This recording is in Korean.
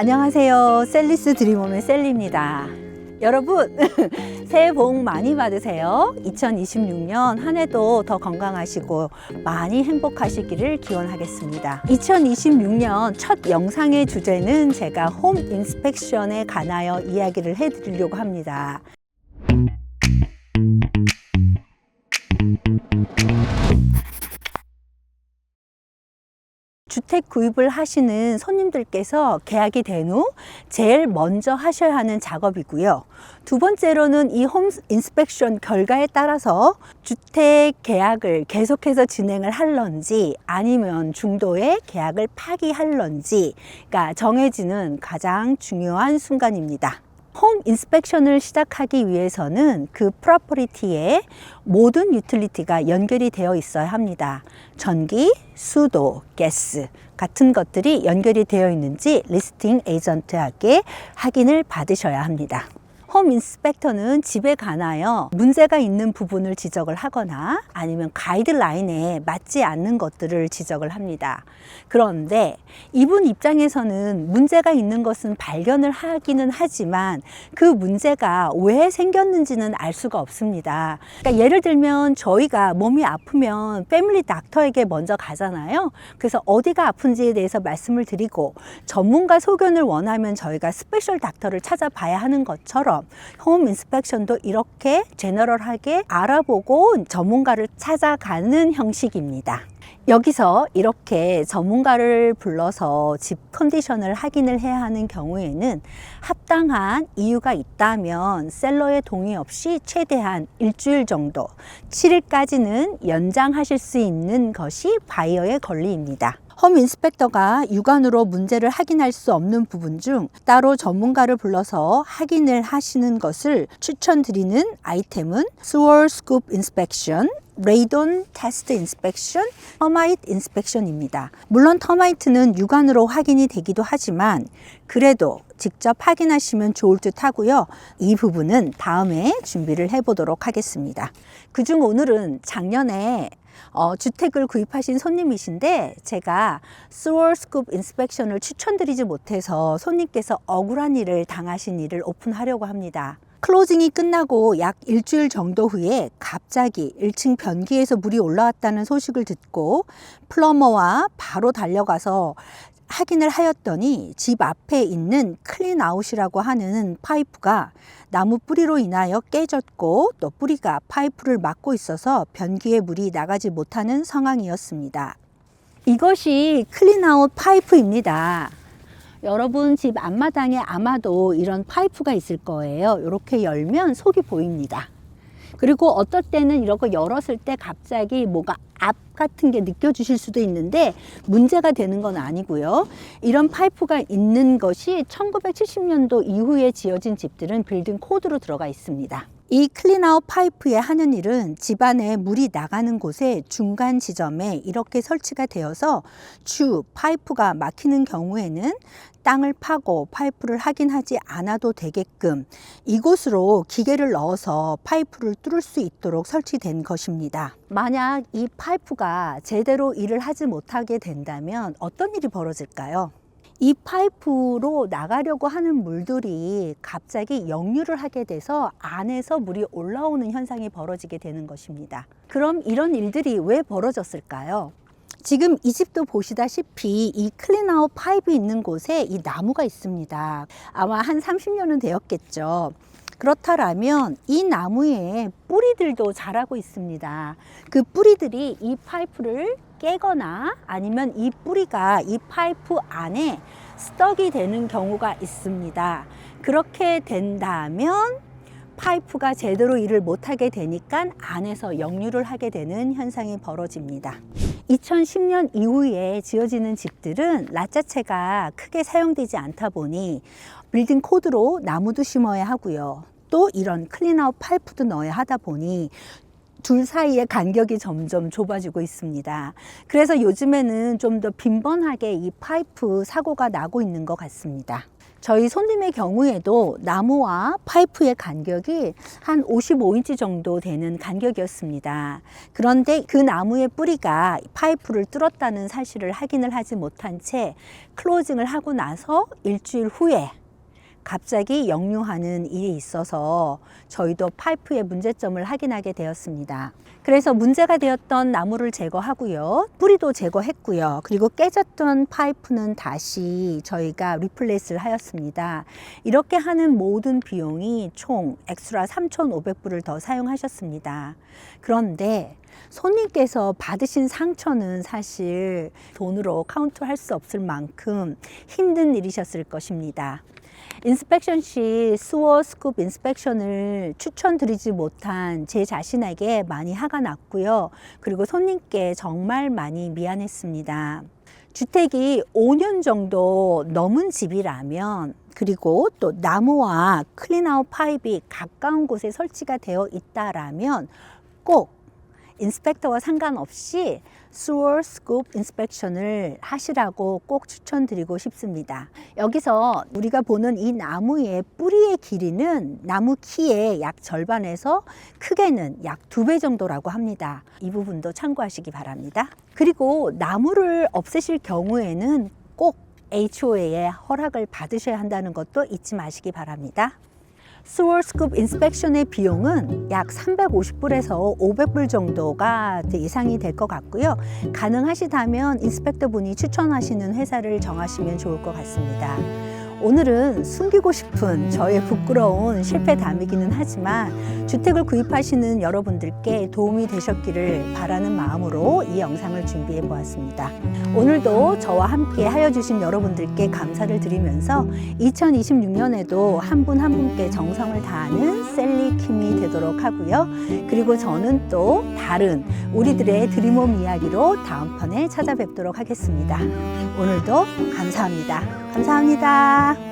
안녕하세요. 셀리스 드림홈의 셀리입니다. 여러분 새해 복 많이 받으세요. 2026년 한 해도 더 건강하시고 많이 행복하시기를 기원하겠습니다. 2026년 첫 영상의 주제는 제가 홈 인스펙션에 관하여 이야기를 해드리려고 합니다. 주택 구입을 하시는 손님들께서 계약이 된 후 제일 먼저 하셔야 하는 작업이고요. 두 번째로는 이 홈 인스펙션 결과에 따라서 주택 계약을 계속해서 진행을 할런지 아니면 중도에 계약을 파기할런지가 정해지는 가장 중요한 순간입니다. 홈 인스펙션을 시작하기 위해서는 그 프로퍼티에 모든 유틸리티가 연결이 되어 있어야 합니다. 전기, 수도, 가스 같은 것들이 연결이 되어 있는지 리스팅 에이전트에게 확인을 받으셔야 합니다. 홈 인스펙터는 집에 관하여 문제가 있는 부분을 지적을 하거나 아니면 가이드라인에 맞지 않는 것들을 지적을 합니다. 그런데 이분 입장에서는 문제가 있는 것은 발견을 하기는 하지만 그 문제가 왜 생겼는지는 알 수가 없습니다. 그러니까 예를 들면 저희가 몸이 아프면 패밀리 닥터에게 먼저 가잖아요. 그래서 어디가 아픈지에 대해서 말씀을 드리고 전문가 소견을 원하면 저희가 스페셜 닥터를 찾아봐야 하는 것처럼 홈 인스펙션도 이렇게 제너럴하게 알아보고 전문가를 찾아가는 형식입니다. 여기서 이렇게 전문가를 불러서 집 컨디션을 확인을 해야 하는 경우에는 합당한 이유가 있다면 셀러의 동의 없이 최대한 일주일 정도 7일까지는 연장하실 수 있는 것이 바이어의 권리입니다. 홈 인스펙터가 육안으로 문제를 확인할 수 없는 부분 중 따로 전문가를 불러서 확인을 하시는 것을 추천드리는 아이템은 스월 스쿱 인스펙션, 레이돈 테스트 인스펙션, 터마이트 인스펙션입니다. 물론 터마이트는 육안으로 확인이 되기도 하지만 그래도 직접 확인하시면 좋을 듯 하고요. 이 부분은 다음에 준비를 해보도록 하겠습니다. 그중 오늘은 작년에 주택을 구입하신 손님이신데 제가 스월 스쿱 인스펙션을 추천드리지 못해서 손님께서 억울한 일을 당하신 일을 오픈하려고 합니다. 클로징이 끝나고 약 일주일 정도 후에 갑자기 1층 변기에서 물이 올라왔다는 소식을 듣고 플러머와 바로 달려가서 확인을 하였더니 집 앞에 있는 클린아웃이라고 하는 파이프가 나무 뿌리로 인하여 깨졌고 또 뿌리가 파이프를 막고 있어서 변기에 물이 나가지 못하는 상황이었습니다. 이것이 클린아웃 파이프입니다. 여러분 집 앞마당에 아마도 이런 파이프가 있을 거예요. 이렇게 열면 속이 보입니다. 그리고 어떨 때는 이렇게 열었을 때 갑자기 뭐가 압 같은 게 느껴지실 수도 있는데 문제가 되는 건 아니고요. 이런 파이프가 있는 것이 1970년도 이후에 지어진 집들은 빌딩 코드로 들어가 있습니다. 이 클린아웃 파이프에 하는 일은 집안에 물이 나가는 곳에 중간 지점에 이렇게 설치가 되어서 추 파이프가 막히는 경우에는 땅을 파고 파이프를 확인하지 않아도 되게끔 이곳으로 기계를 넣어서 파이프를 뚫을 수 있도록 설치된 것입니다. 만약 이 파이프가 제대로 일을 하지 못하게 된다면 어떤 일이 벌어질까요? 이 파이프로 나가려고 하는 물들이 갑자기 역류를 하게 돼서 안에서 물이 올라오는 현상이 벌어지게 되는 것입니다. 그럼 이런 일들이 왜 벌어졌을까요? 지금 이 집도 보시다시피 이 클린아웃 파이프 있는 곳에 이 나무가 있습니다. 아마 한 30년은 되었겠죠. 그렇다면 이 나무에 뿌리들도 자라고 있습니다. 그 뿌리들이 이 파이프를 깨거나 아니면 이 뿌리가 이 파이프 안에 스떡이 되는 경우가 있습니다. 그렇게 된다면 파이프가 제대로 일을 못하게 되니까 안에서 역류를 하게 되는 현상이 벌어집니다. 2010년 이후에 지어지는 집들은 랏 자체가 크게 사용되지 않다 보니 빌딩 코드로 나무도 심어야 하고요. 또 이런 클린아웃 파이프도 넣어야 하다 보니 둘 사이의 간격이 점점 좁아지고 있습니다. 그래서 요즘에는 좀 더 빈번하게 이 파이프 사고가 나고 있는 것 같습니다. 저희 손님의 경우에도 나무와 파이프의 간격이 한 55인치 정도 되는 간격이었습니다. 그런데 그 나무의 뿌리가 파이프를 뚫었다는 사실을 확인을 하지 못한 채 클로징을 하고 나서 일주일 후에 갑자기 역류하는 일이 있어서 저희도 파이프의 문제점을 확인하게 되었습니다. 그래서 문제가 되었던 나무를 제거하고요. 뿌리도 제거했고요. 그리고 깨졌던 파이프는 다시 저희가 리플레이스를 하였습니다. 이렇게 하는 모든 비용이 총 엑스트라 3,500불을 더 사용하셨습니다. 그런데 손님께서 받으신 상처는 사실 돈으로 카운트할 수 없을 만큼 힘든 일이셨을 것입니다. 인스펙션 시 스워 스쿱 인스펙션을 추천드리지 못한 제 자신에게 많이 화가 났고요. 그리고 손님께 정말 많이 미안했습니다. 주택이 5년 정도 넘은 집이라면, 그리고 또 나무와 클린아웃 파이프가 가까운 곳에 설치가 되어 있다라면 꼭 인스펙터와 상관없이 스워 스쿱 인스펙션을 하시라고 꼭 추천드리고 싶습니다. 여기서 우리가 보는 이 나무의 뿌리의 길이는 나무 키의 약 절반에서 크게는 약 2배 정도라고 합니다. 이 부분도 참고하시기 바랍니다. 그리고 나무를 없애실 경우에는 꼭 HOA의 허락을 받으셔야 한다는 것도 잊지 마시기 바랍니다. 스워 스쿱 인스펙션의 비용은 약 350불에서 500불 정도가 예상이 될 것 같고요. 가능하시다면 인스펙터 분이 추천하시는 회사를 정하시면 좋을 것 같습니다. 오늘은 숨기고 싶은 저의 부끄러운 실패담이기는 하지만 주택을 구입하시는 여러분들께 도움이 되셨기를 바라는 마음으로 이 영상을 준비해 보았습니다. 오늘도 저와 함께 하여 주신 여러분들께 감사를 드리면서 2026년에도 한 분 한 분께 정성을 다하는 셀리 킴이 되도록 하고요. 그리고 저는 또 다른 우리들의 드림홈 이야기로 다음 편에 찾아뵙도록 하겠습니다. 오늘도 감사합니다. 감사합니다.